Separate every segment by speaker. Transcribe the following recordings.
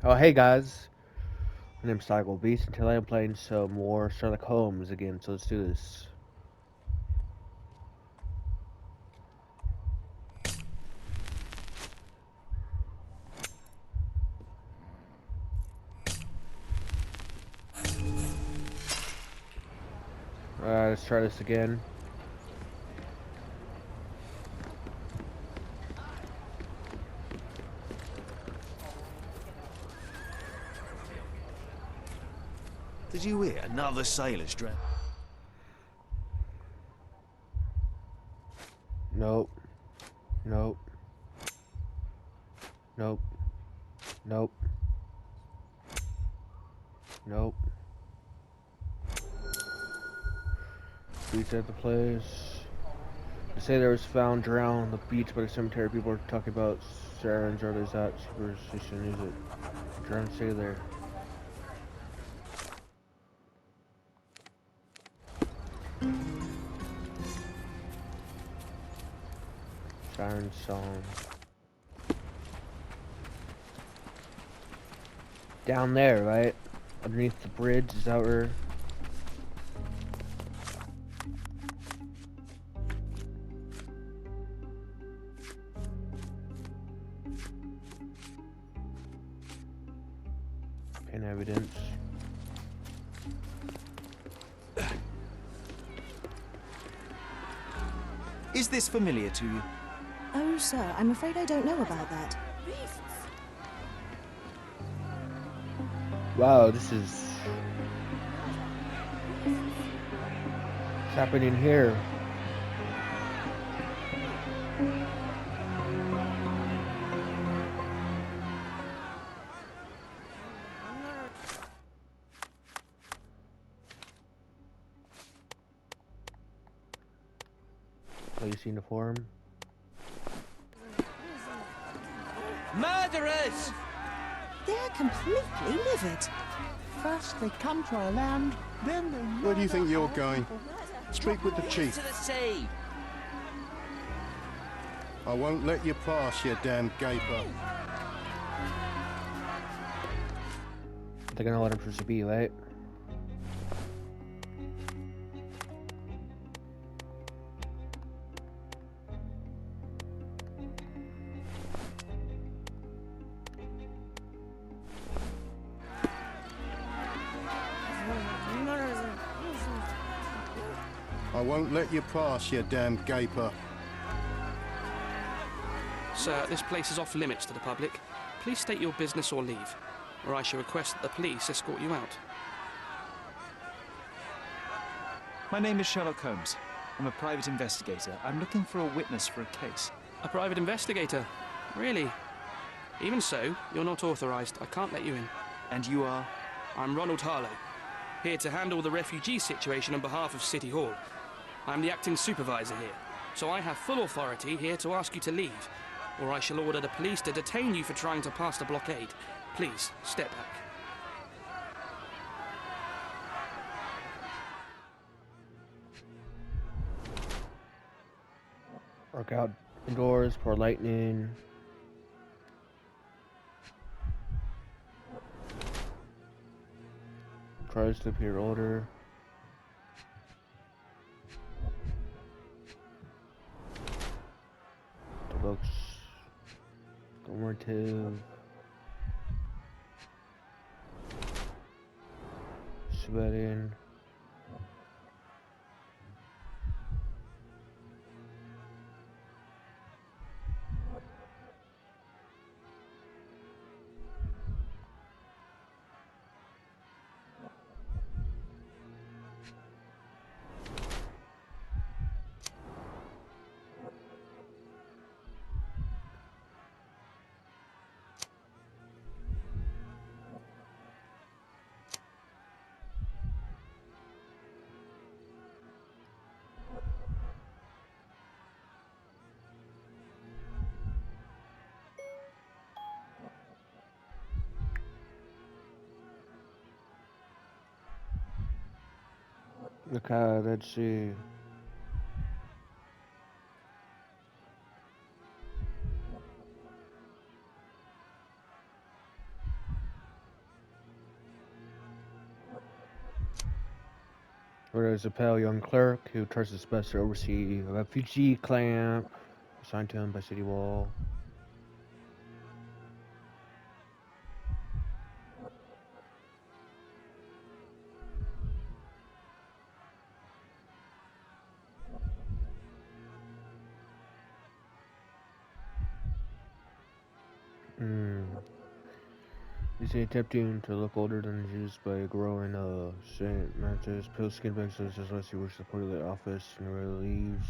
Speaker 1: Oh, hey guys, my name's Cycle Beast, and today I'm playing some more Sherlock Holmes again, so let's do this. Alright, let's try this again.
Speaker 2: Did you hear another sailor's drowned?
Speaker 1: Nope. Nope. Nope. Nope. Nope. Beats at the place. They say there was found drowned on the beach by the cemetery. People are talking about sirens, or is that superstition? Is it? I'm trying to say there. Siren song. Down there, right? Underneath the bridge, is that where? Pin evidence.
Speaker 2: Is this familiar to you?
Speaker 3: Oh, sir, I'm afraid I don't know about that.
Speaker 1: Wow, this is what's happening here. Oh, you seen the forum?
Speaker 4: Murderers!
Speaker 3: They're completely livid.
Speaker 5: First they come to our land, then they murder.
Speaker 6: Where do you think you're going? Speak with the chief.
Speaker 4: To the sea!
Speaker 6: I won't let you pass, you damn gaper.
Speaker 1: They're gonna let him supposed to be, right?
Speaker 6: I won't let you pass, you damn gaper.
Speaker 7: Sir, this place is off limits to the public. Please state your business or leave, or I shall request that the police escort you out.
Speaker 2: My name is Sherlock Holmes. I'm a private investigator. I'm looking for a witness for a case.
Speaker 7: A private investigator? Really? Even so, you're not authorized. I can't let you in.
Speaker 2: And you are?
Speaker 7: I'm Ronald Harlow, here to handle the refugee situation on behalf of City Hall. I'm the acting supervisor here, so I have full authority here to ask you to leave, or I shall order the police to detain you for trying to pass the blockade. Please, step back.
Speaker 1: Work out indoors, pour lightning. Tries to appear older. The looks informative. Sweating. Okay, let's see. where there's a pale young clerk who tries his best to oversee a refugee camp assigned to him by City Wall. He's attempting to look older than he is by growing St. Mantis pale skin bags as he works the toilet office and rarely leaves.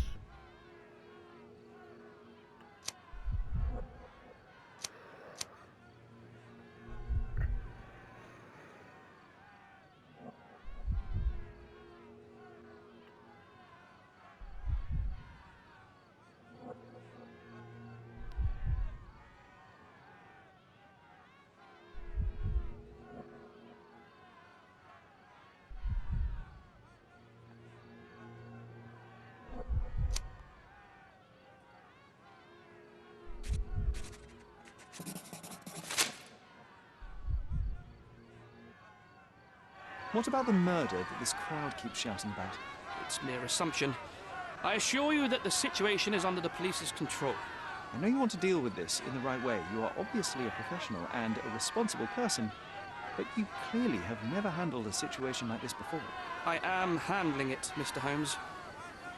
Speaker 2: What about the murder that this crowd keeps shouting about?
Speaker 7: It's mere assumption. I assure you that the situation is under the police's control.
Speaker 2: I know you want to deal with this in the right way. You are obviously a professional and a responsible person, but you clearly have never handled a situation like this before.
Speaker 7: I am handling it, Mr. Holmes.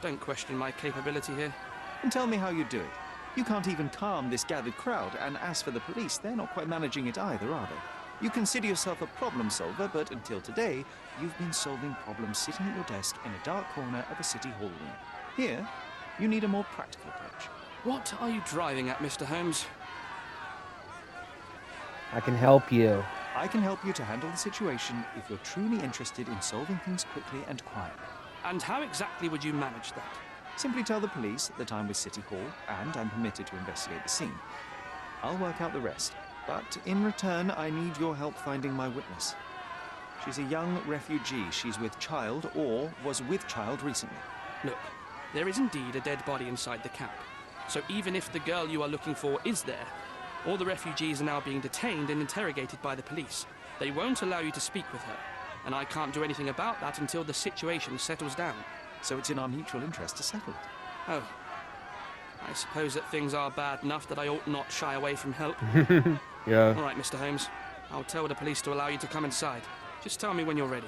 Speaker 7: Don't question my capability here.
Speaker 2: And tell me how you do it. You can't even calm this gathered crowd, and as for the police, they're not quite managing it either, are they? You consider yourself a problem solver, but until today, you've been solving problems sitting at your desk in a dark corner of a city hall room. Here, you need a more practical approach.
Speaker 7: What are you driving at, Mr. Holmes?
Speaker 1: I can help you.
Speaker 2: I can help you to handle the situation if you're truly interested in solving things quickly and quietly.
Speaker 7: And how exactly would you manage that?
Speaker 2: Simply tell the police that I'm with City Hall and I'm permitted to investigate the scene. I'll work out the rest, but in return, I need your help finding my witness. She's a young refugee. She's with child or was with child recently.
Speaker 7: Look, there is indeed a dead body inside the camp. So even if the girl you are looking for is there, all the refugees are now being detained and interrogated by the police. They won't allow you to speak with her, and I can't do anything about that until the situation settles down.
Speaker 2: So it's in our mutual interest to settle it.
Speaker 7: Oh. I suppose that things are bad enough that I ought not shy away from help.
Speaker 1: Yeah.
Speaker 7: All right, Mr. Holmes. I'll tell the police to allow you to come inside. Just tell me when you're ready.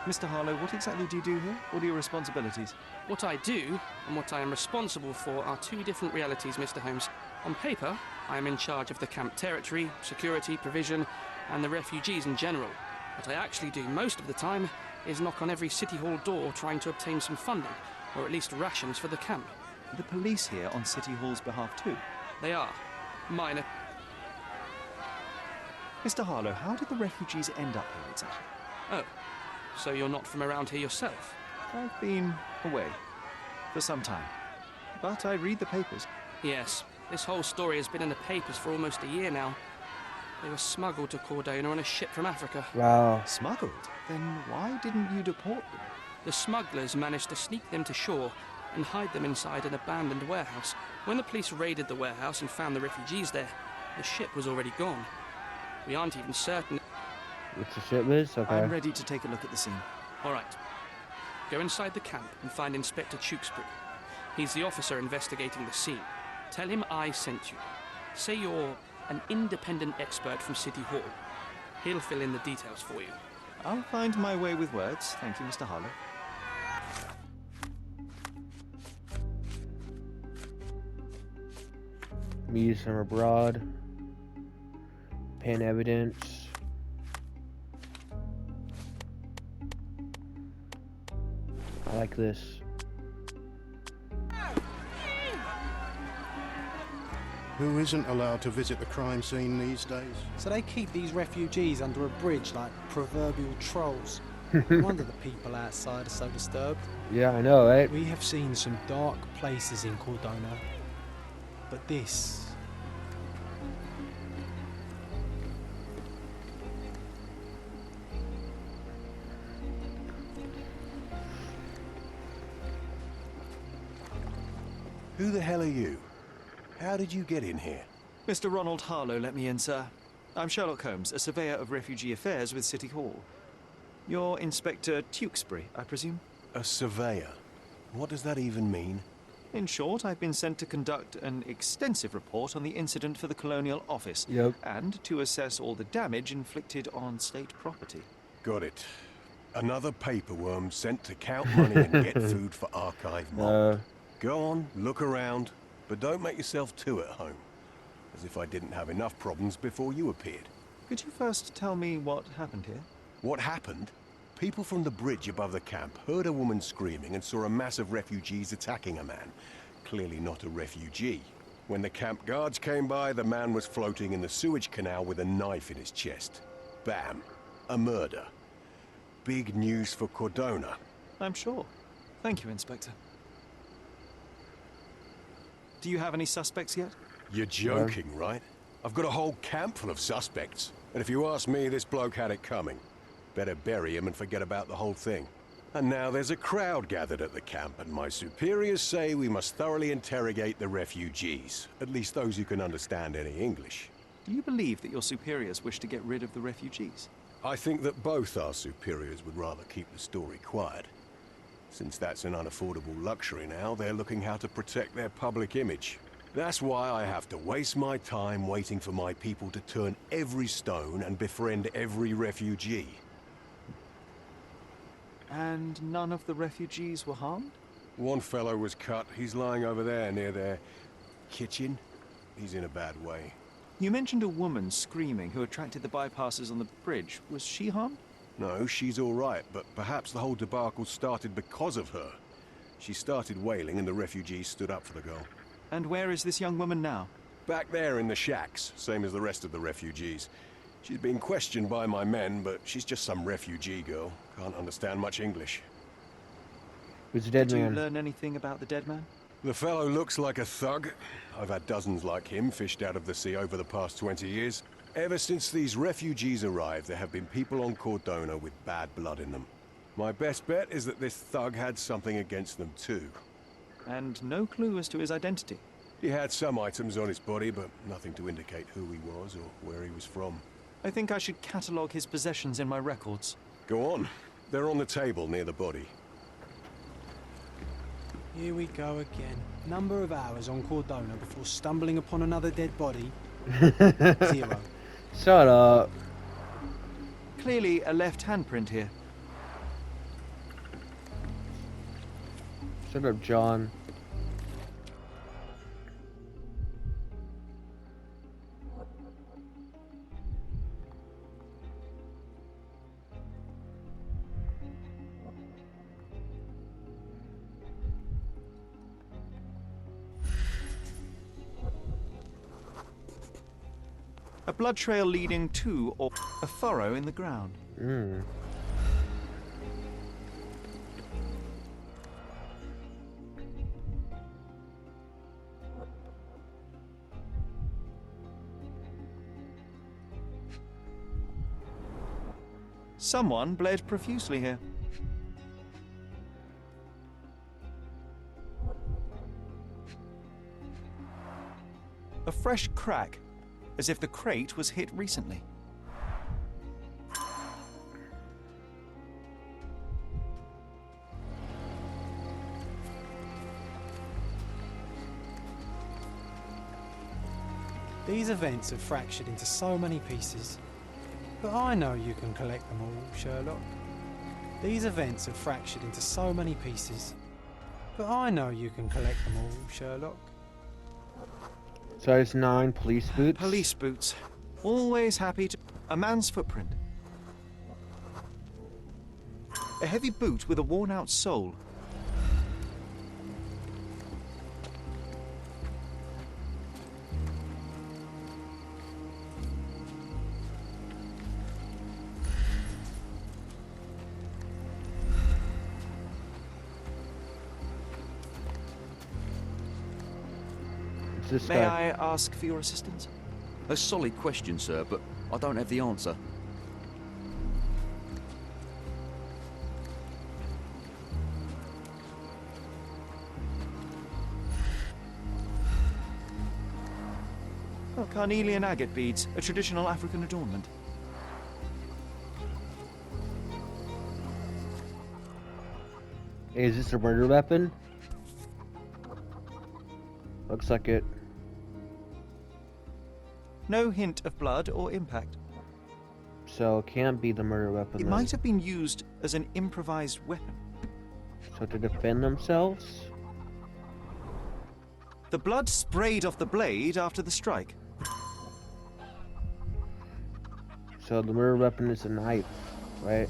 Speaker 2: Mr. Harlow, what exactly do you do here? What are your responsibilities?
Speaker 7: What I do and what I am responsible for are two different realities, Mr. Holmes. On paper, I am in charge of the camp territory, security, provision, and the refugees in general. What I actually do most of the time is knock on every City Hall door trying to obtain some funding, or at least rations for the camp.
Speaker 2: The police here on City Hall's behalf too?
Speaker 7: They are. Minor.
Speaker 2: Mr. Harlow, how did the refugees end up here exactly?
Speaker 7: Oh, so you're not from around here yourself?
Speaker 2: I've been away for some time, but I read the papers.
Speaker 7: Yes, this whole story has been in the papers for almost a year now. They were smuggled to Cordona on a ship from Africa.
Speaker 1: Wow.
Speaker 2: Smuggled? Then why didn't you deport them?
Speaker 7: The smugglers managed to sneak them to shore and hide them inside an abandoned warehouse. When the police raided the warehouse and found the refugees there, the ship was already gone. We aren't even certain.
Speaker 1: Which the ship is? Okay.
Speaker 2: I'm ready to take a look at the scene.
Speaker 7: All right. Go inside the camp and find Inspector Tewksbury. He's the officer investigating the scene. Tell him I sent you. Say you're an independent expert from City Hall. He'll fill in the details for you.
Speaker 2: I'll find my way with words. Thank you, Mr. Harlow.
Speaker 1: Meet from abroad. Pen evidence. I like this.
Speaker 6: Who isn't allowed to visit the crime scene these days?
Speaker 5: So they keep these refugees under a bridge like proverbial trolls. No wonder the people outside are so disturbed.
Speaker 1: Yeah, I know, right?
Speaker 5: We have seen some dark places in Cordona, but this...
Speaker 4: Who the hell are you? How did you get in here?
Speaker 2: Mr. Ronald Harlow let me in, sir. I'm Sherlock Holmes, a surveyor of refugee affairs with City Hall. You're Inspector Tewkesbury, I presume?
Speaker 4: A surveyor? What does that even mean?
Speaker 2: In short, I've been sent to conduct an extensive report on the incident for the Colonial Office
Speaker 1: Yep.
Speaker 2: and to assess all the damage inflicted on state property.
Speaker 4: Got it. Another paperworm sent to count money and get food for archive mold. Go on, look around, but don't make yourself too at home. As if I didn't have enough problems before you appeared.
Speaker 2: Could you first tell me what happened here?
Speaker 4: What happened? People from the bridge above the camp heard a woman screaming and saw a mass of refugees attacking a man. Clearly not a refugee. When the camp guards came by, the man was floating in the sewage canal with a knife in his chest. Bam. A murder. Big news for Cordona.
Speaker 2: I'm sure. Thank you, Inspector. Do you have any suspects yet?
Speaker 4: You're joking, right? I've got a whole camp full of suspects. And if you ask me, this bloke had it coming. Better bury him and forget about the whole thing. And now there's a crowd gathered at the camp, and my superiors say we must thoroughly interrogate the refugees. At least those who can understand any English.
Speaker 2: Do you believe that your superiors wish to get rid of the refugees?
Speaker 4: I think that both our superiors would rather keep the story quiet. Since that's an unaffordable luxury now, they're looking how to protect their public image. That's why I have to waste my time waiting for my people to turn every stone and befriend every refugee.
Speaker 2: And none of the refugees were harmed?
Speaker 4: One fellow was cut. He's lying over there near their kitchen. He's in a bad way.
Speaker 2: You mentioned a woman screaming who attracted the bypassers on the bridge. Was she harmed?
Speaker 4: No, she's all right, but perhaps the whole debacle started because of her. She started wailing and the refugees stood up for the girl.
Speaker 2: And where is this young woman now?
Speaker 4: Back there in the shacks, same as the rest of the refugees. She's being questioned by my men, but she's just some refugee girl. Can't understand much English.
Speaker 1: Who's a dead
Speaker 2: Did you
Speaker 1: man?
Speaker 2: learn anything about the dead man?
Speaker 4: The fellow looks like a thug. I've had dozens like him fished out of the sea over the past 20 years. Ever since these refugees arrived, there have been people on Cordona with bad blood in them. My best bet is that this thug had something against them too.
Speaker 2: And no clue as to his identity.
Speaker 4: He had some items on his body, but nothing to indicate who he was or where he was from.
Speaker 2: I think I should catalogue his possessions in my records.
Speaker 4: Go on. They're on the table near the body.
Speaker 5: Here we go again. Number of hours on Cordona before stumbling upon another dead body. 0.
Speaker 1: Shut up.
Speaker 2: Clearly a left handprint here.
Speaker 1: Shut up, John.
Speaker 2: A blood trail leading to or a furrow in the ground. Someone bled profusely here. A fresh crack, as if the crate was hit recently.
Speaker 5: These events have fractured into so many pieces. But I know you can collect them all, Sherlock. These events have fractured into so many pieces. But I know you can collect them all, Sherlock.
Speaker 1: Size 9 police boots.
Speaker 2: Police boots. Always happy to... A man's footprint. A heavy boot with a worn-out sole.
Speaker 1: This
Speaker 2: May
Speaker 1: guy.
Speaker 2: I ask for your assistance?
Speaker 8: A solid question, sir, but I don't have the answer.
Speaker 2: Oh, carnelian agate beads, a traditional African adornment.
Speaker 1: Hey, is this a murder weapon? Looks like it.
Speaker 2: No hint of blood or impact.
Speaker 1: So it can't be the murder weapon
Speaker 2: It
Speaker 1: then.
Speaker 2: might have been used as an improvised weapon.
Speaker 1: So to defend themselves?
Speaker 2: The blood sprayed off the blade after the strike.
Speaker 1: So the murder weapon is a knife, right?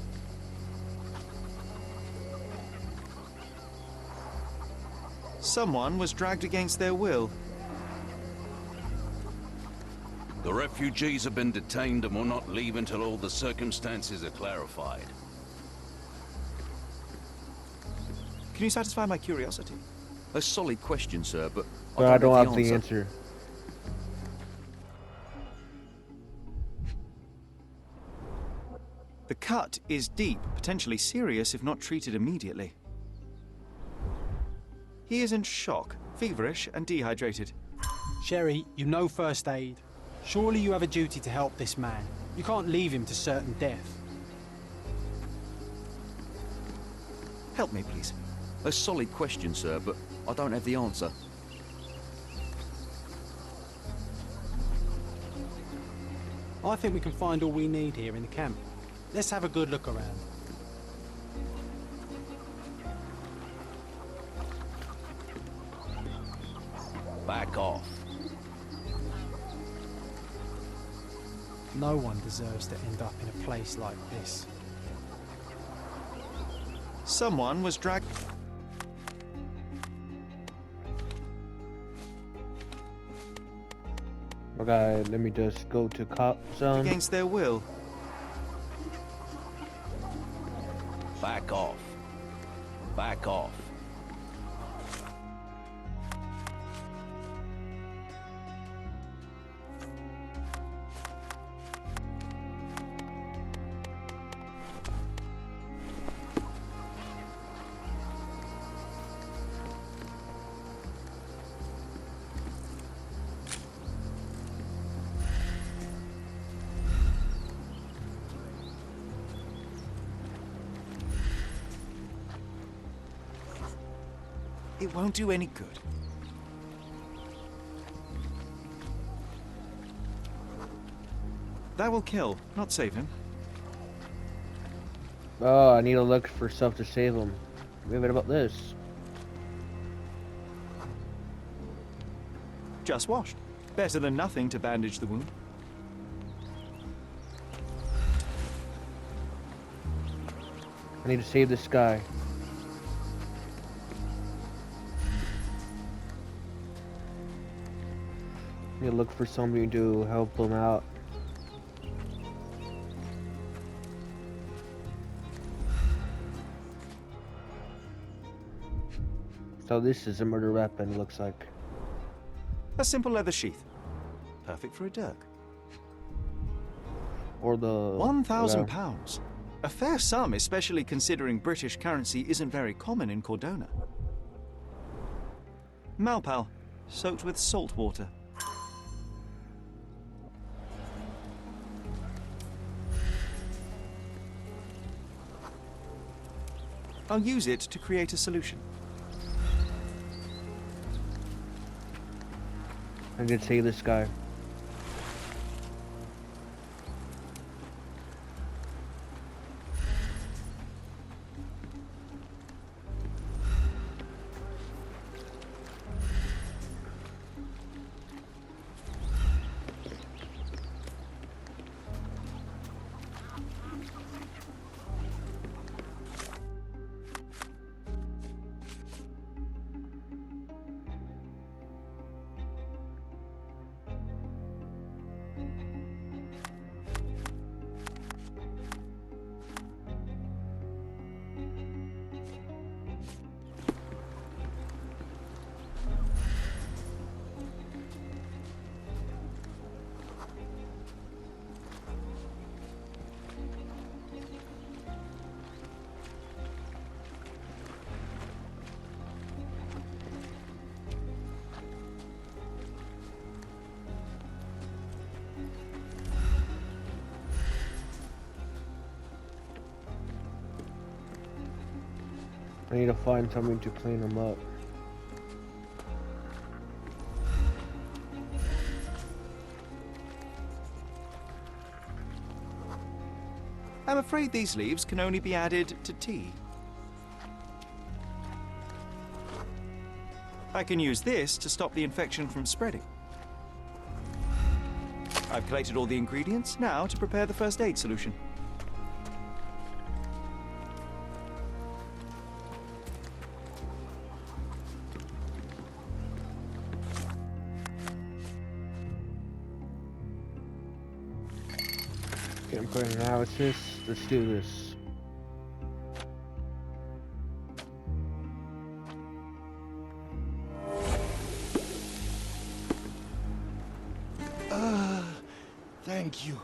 Speaker 2: Someone was dragged against their will.
Speaker 9: The refugees have been detained and will not leave until all the circumstances are clarified.
Speaker 2: Can you satisfy my curiosity?
Speaker 8: A solid question, sir, but
Speaker 1: But I don't have
Speaker 8: have
Speaker 1: the answer.
Speaker 2: The cut is deep, potentially serious if not treated immediately. He is in shock, feverish and dehydrated.
Speaker 5: Sherry, you know first aid. Surely you have a duty to help this man. You can't leave him to certain death.
Speaker 2: Help me, please.
Speaker 8: A solid question, sir, but I don't have the answer.
Speaker 5: I think we can find all we need here in the camp. Let's have a good look around.
Speaker 9: Back off.
Speaker 5: No one deserves to end up in a place like this.
Speaker 2: Someone was dragged
Speaker 1: Okay, let me just go to cop zone.
Speaker 2: against their will.
Speaker 9: Back off. Back off.
Speaker 2: It won't do any good. That will kill, not save him.
Speaker 1: Oh, I need to look for stuff to save them. What about this?
Speaker 2: Just washed. Better than nothing to bandage the wound.
Speaker 1: I need to save this guy. I need to look for somebody to help him out. So this is a murder weapon, looks like.
Speaker 2: A simple leather sheath. Perfect for a dirk.
Speaker 1: Or the...
Speaker 2: £1,000. A fair sum, especially considering British currency isn't very common in Cordona. Malpal, soaked with salt water. I'll use it to create a solution.
Speaker 1: I need to save this guy. I need to find something to clean them up.
Speaker 2: I'm afraid these leaves can only be added to tea. I can use this to stop the infection from spreading. I've collected all the ingredients, now to prepare the first aid solution.
Speaker 1: Getting put in analysis. Let's do this.
Speaker 4: Thank you.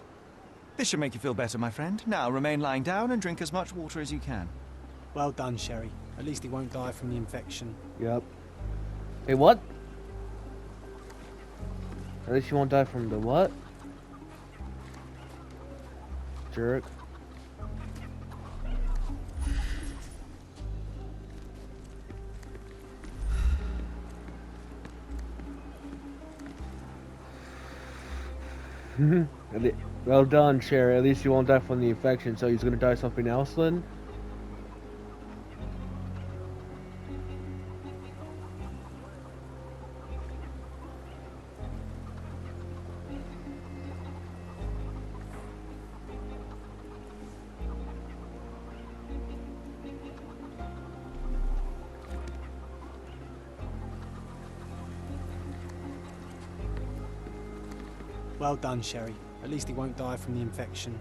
Speaker 2: This should make you feel better, my friend. Now remain lying down and drink as much water as you can.
Speaker 5: Well done, Sherry. At least he won't die from the infection.
Speaker 1: Yep. Hey, what? At least you won't die from the what? Jerk. Well done, Sherry. At least you won't die from the infection, so he's gonna die something else then?
Speaker 5: Well done, Sherry. At least he won't die from the infection.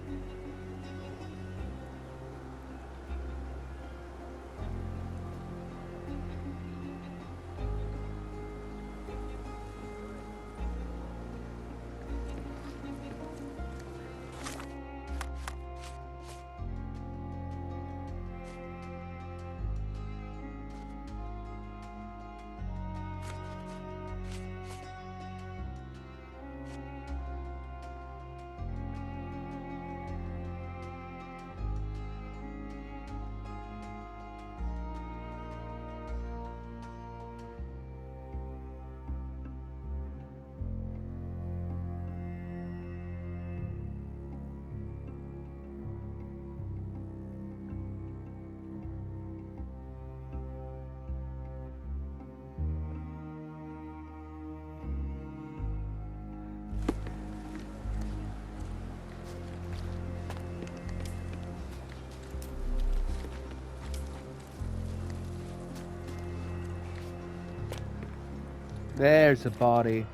Speaker 1: There's a body.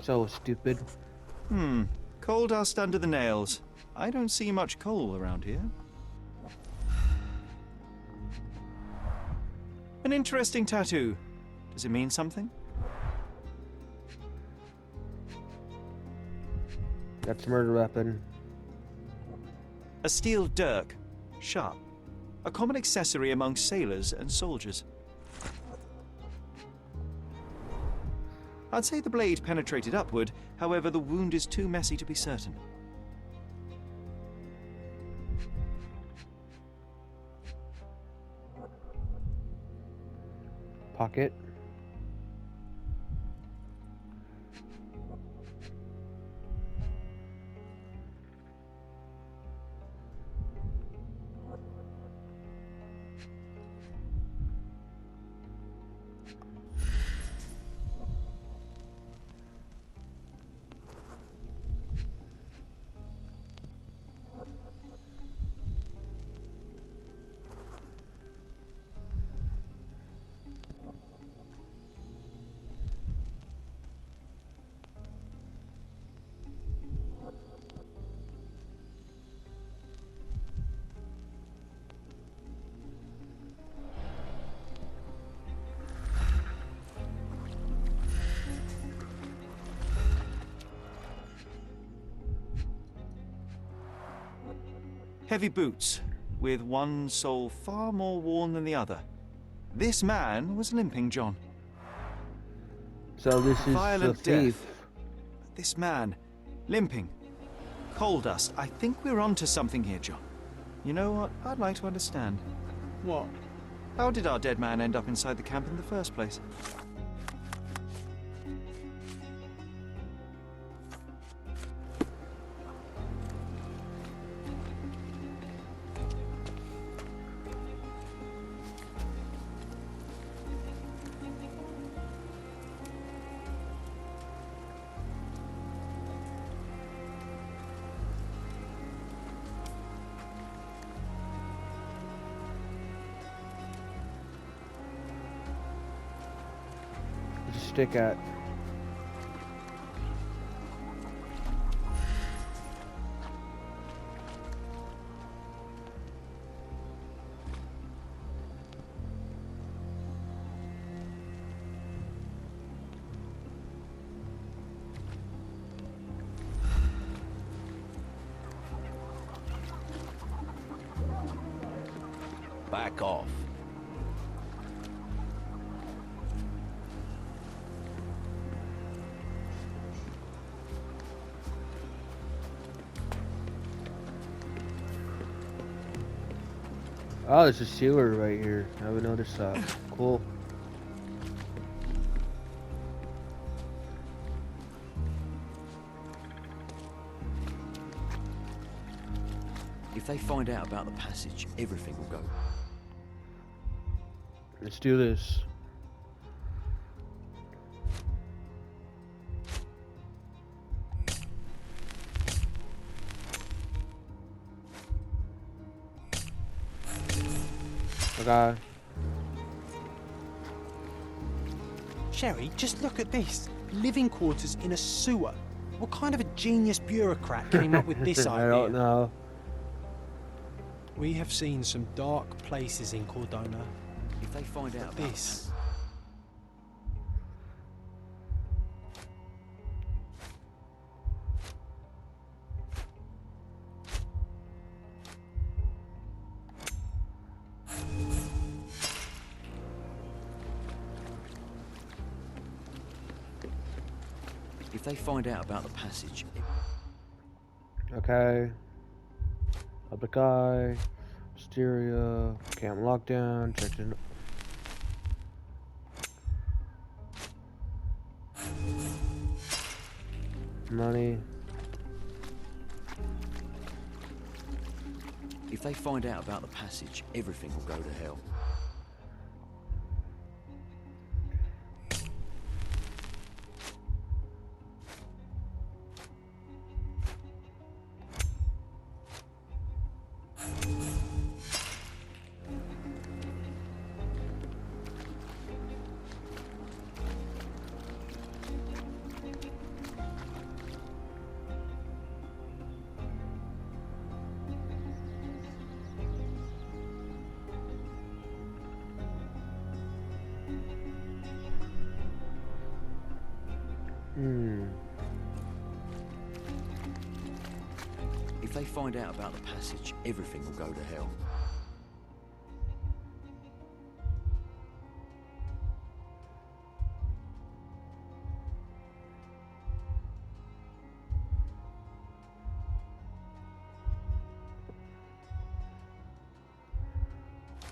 Speaker 1: So stupid.
Speaker 2: Coal dust under the nails. I don't see much coal around here. An interesting tattoo. Does it mean something?
Speaker 1: That's a murder weapon.
Speaker 2: A steel dirk. Sharp. A common accessory among sailors and soldiers. I'd say the blade penetrated upward, however the wound is too messy to be certain.
Speaker 1: Pocket.
Speaker 2: Heavy boots, with one sole far more worn than the other. This man was limping, John.
Speaker 1: So this is
Speaker 2: Violent
Speaker 1: the thief.
Speaker 2: death. This man, limping. Coal dust. I think we're onto something here, John. You know what? I'd like to understand.
Speaker 5: What?
Speaker 2: How did our dead man end up inside the camp in the first place?
Speaker 1: Where's the stick at?
Speaker 9: Back off.
Speaker 1: Oh, there's a sewer right here. I haven't noticed that. Cool.
Speaker 8: If they find out about the passage, everything will go.
Speaker 1: Let's do this. Okay.
Speaker 5: Sherry, just look at this. Living quarters in a sewer. What kind of a genius bureaucrat came up with this idea?
Speaker 1: I don't know.
Speaker 5: We have seen some dark places in Cordona.
Speaker 8: If they find out about
Speaker 5: This.
Speaker 8: If they find out about the passage,
Speaker 1: Okay. Public eye. Hysteria. Camp lockdown. Checked in. Money.
Speaker 8: if they find out about the passage, everything will go to hell. If they find out about the passage, everything will go to hell.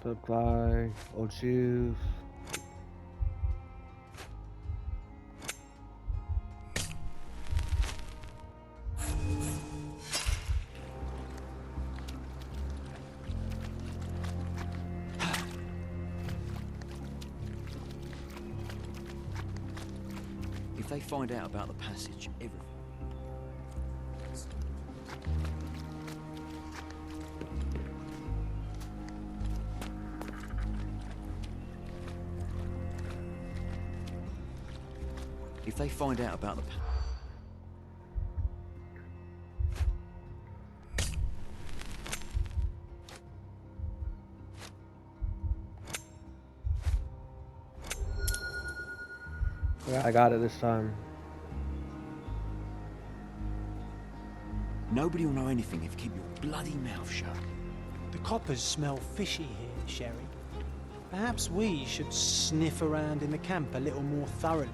Speaker 1: Supply, old shoes.
Speaker 8: If they find out about the passage, everything. If they find out about the
Speaker 1: Yeah, I got it this time.
Speaker 8: Nobody will know anything if you keep your bloody mouth shut.
Speaker 5: The coppers smell fishy here, Sherry. Perhaps we should sniff around in the camp a little more thoroughly.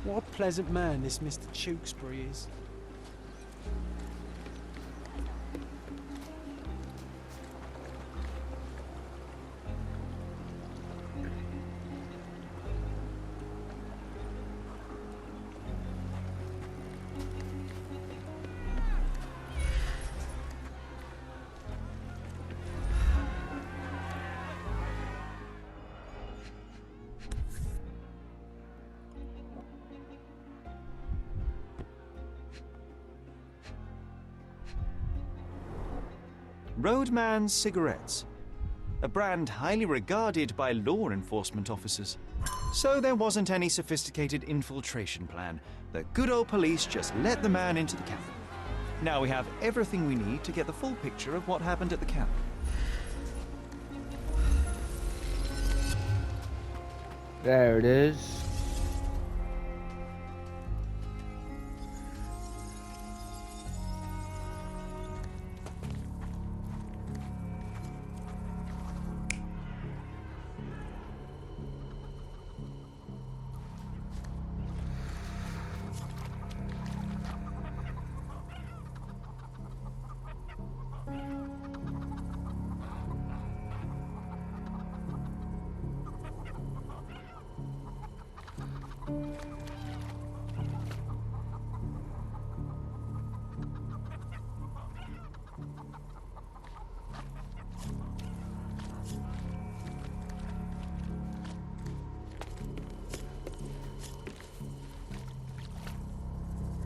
Speaker 5: What a pleasant man this Mr. Tewkesbury is.
Speaker 2: Roadman cigarettes. A brand highly regarded by law enforcement officers. So there wasn't any sophisticated infiltration plan. The good old police just let the man into the camp. Now we have everything we need to get the full picture of what happened at the camp.
Speaker 1: There it is.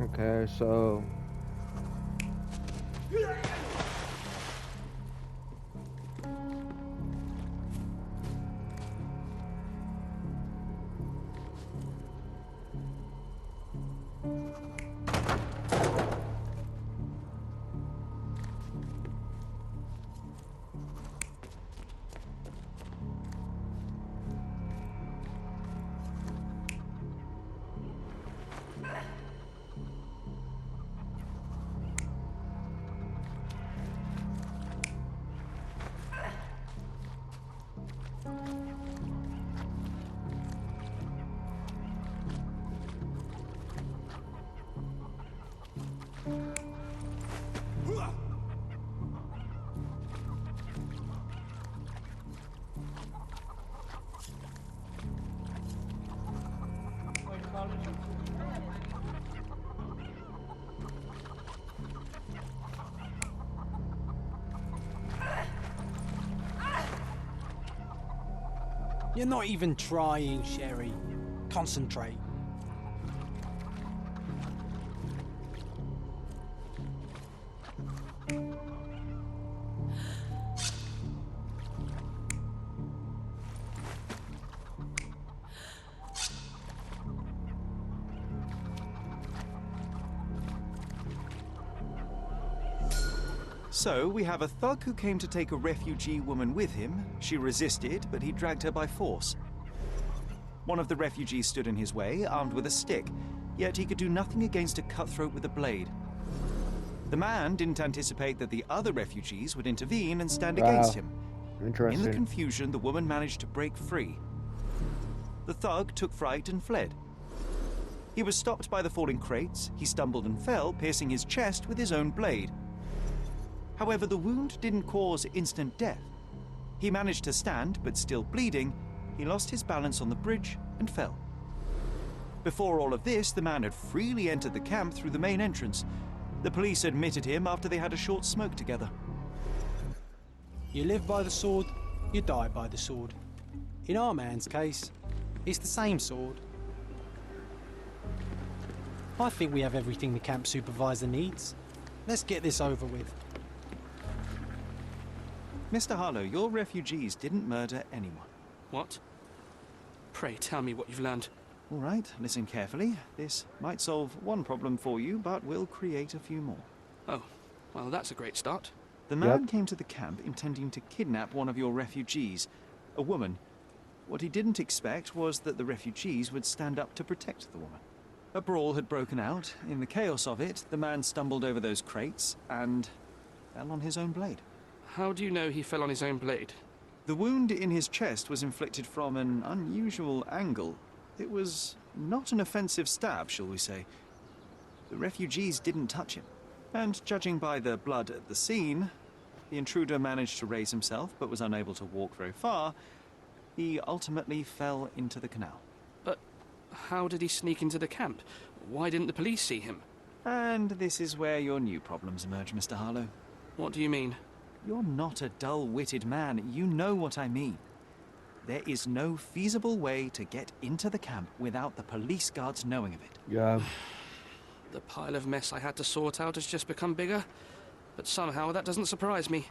Speaker 1: Okay, so
Speaker 5: You're not even trying, Sherry. Concentrate.
Speaker 2: So, we have a thug who came to take a refugee woman with him. She resisted, but he dragged her by force. One of the refugees stood in his way, armed with a stick, yet he could do nothing against a cutthroat with a blade. The man didn't anticipate that the other refugees would intervene and stand against him.
Speaker 1: interesting.
Speaker 2: In the confusion, the woman managed to break free. The thug took fright and fled. He was stopped by the falling crates. He stumbled and fell, piercing his chest with his own blade. However, the wound didn't cause instant death. He managed to stand, but still bleeding, he lost his balance on the bridge and fell. Before all of this, the man had freely entered the camp through the main entrance. The police admitted him after they had a short smoke together.
Speaker 5: You live by the sword, you die by the sword. In our man's case, it's the same sword. I think we have everything the camp supervisor needs. Let's get this over with.
Speaker 2: Mr. Harlow, your refugees didn't murder anyone.
Speaker 7: What? Pray tell me what you've learned.
Speaker 2: All right, listen carefully. This might solve one problem for you, but will create a few more.
Speaker 7: Oh, well, that's a great start.
Speaker 2: The man came to the camp intending to kidnap one of your refugees, a woman. What he didn't expect was that the refugees would stand up to protect the woman. A brawl had broken out. In the chaos of it, the man stumbled over those crates and fell on his own blade.
Speaker 7: How do you know he fell on his own blade?
Speaker 2: The wound in his chest was inflicted from an unusual angle. It was not an offensive stab, shall we say. The refugees didn't touch him. And judging by the blood at the scene, the intruder managed to raise himself but was unable to walk very far. He ultimately fell into the canal.
Speaker 7: But how did he sneak into the camp? Why didn't the police see him?
Speaker 2: And this is where your new problems emerge, Mr. Harlow.
Speaker 7: What do you mean?
Speaker 2: You're not a dull-witted man. You know what I mean. There is no feasible way to get into the camp without the police guards knowing of it.
Speaker 1: Yeah.
Speaker 7: The pile of mess I had to sort out has just become bigger, but somehow that doesn't surprise me.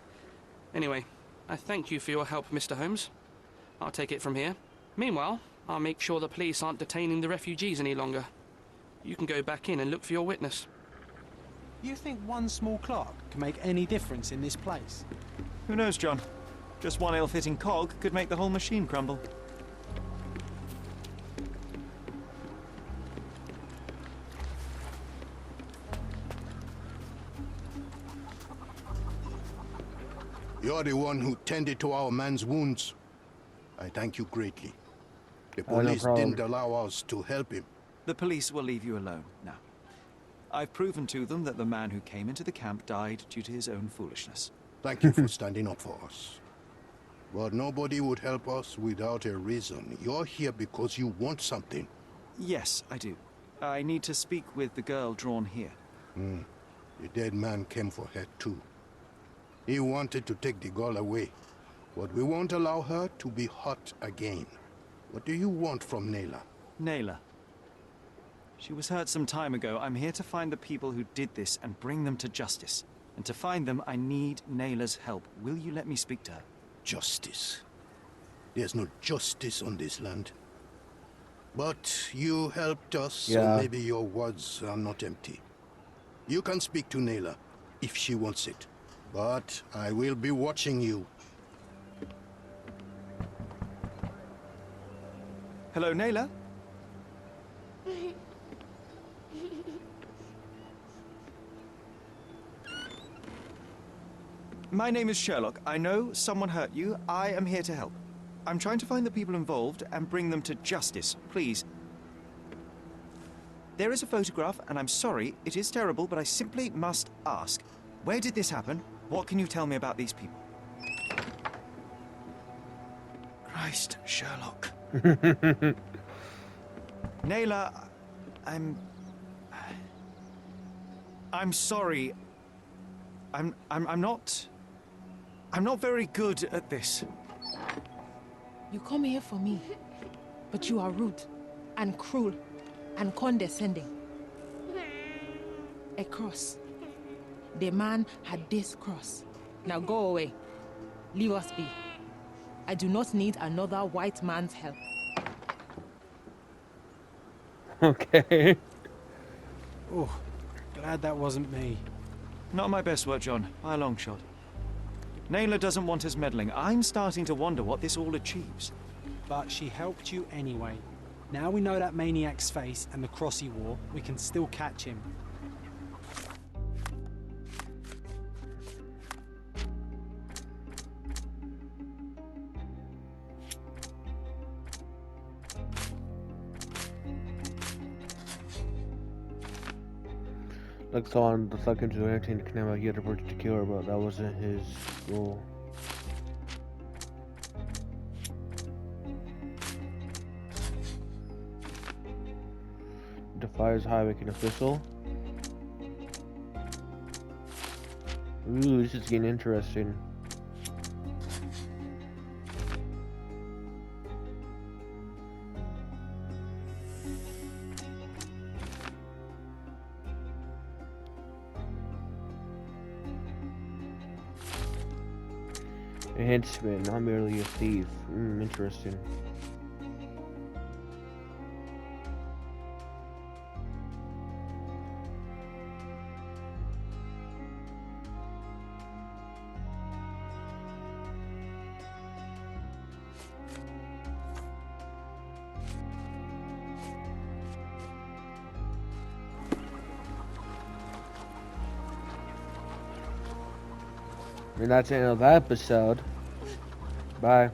Speaker 7: Anyway, I thank you for your help, Mr. Holmes. I'll take it from here. Meanwhile, I'll make sure the police aren't detaining the refugees any longer. You can go back in and look for your witness.
Speaker 5: You think one small clerk can make any difference in this place?
Speaker 2: Who knows, John? Just one ill-fitting cog could make the whole machine crumble.
Speaker 6: You're the one who tended to our man's wounds. I thank you greatly. The
Speaker 1: Oh, no
Speaker 6: police
Speaker 1: problem.
Speaker 6: didn't allow us to help him.
Speaker 2: The police will leave you alone now. I've proven to them that the man who came into the camp died due to his own foolishness.
Speaker 6: Thank you for standing up for us. But nobody would help us without a reason. You're here because you want something.
Speaker 2: Yes, I do. I need to speak with the girl drawn here.
Speaker 6: The dead man came for her too. He wanted to take the girl away, but we won't allow her to be hurt again. What do you want from Naylor?
Speaker 2: Naylor. She was hurt some time ago. I'm here to find the people who did this and bring them to justice. And to find them, I need Naylor's help. Will you let me speak to her?
Speaker 6: Justice. There's no justice on this land. But you helped us, so
Speaker 1: Yeah.
Speaker 6: maybe your words are not empty. You can speak to Naylor if she wants it. But I will be watching you.
Speaker 2: Hello, Naylor? My name is Sherlock. I know someone hurt you. I am here to help. I'm trying to find the people involved and bring them to justice. Please. There is a photograph, and I'm sorry, it is terrible, but I simply must ask. Where did this happen? What can you tell me about these people? Christ, Sherlock. Naylor, I'm sorry. I'm not very good at this.
Speaker 10: You come here for me, but you are rude and cruel and condescending. A cross. The man had this cross. Now go away. Leave us be. I do not need another white man's help.
Speaker 1: Okay.
Speaker 5: Oh, glad that wasn't me.
Speaker 2: Not my best work, John, by a long shot. Naylor doesn't want us meddling. I'm starting to wonder what this all achieves.
Speaker 5: But she helped you anyway. Now we know that maniac's face and the cross he wore, we can still catch him.
Speaker 1: Looks on the thug into entertain the canal. He had approached to kill her, but that wasn't his goal. Defies high-ranking official. Ooh, this is getting interesting. A henchman, not merely a thief. Interesting. And that's the end of that episode. Bye.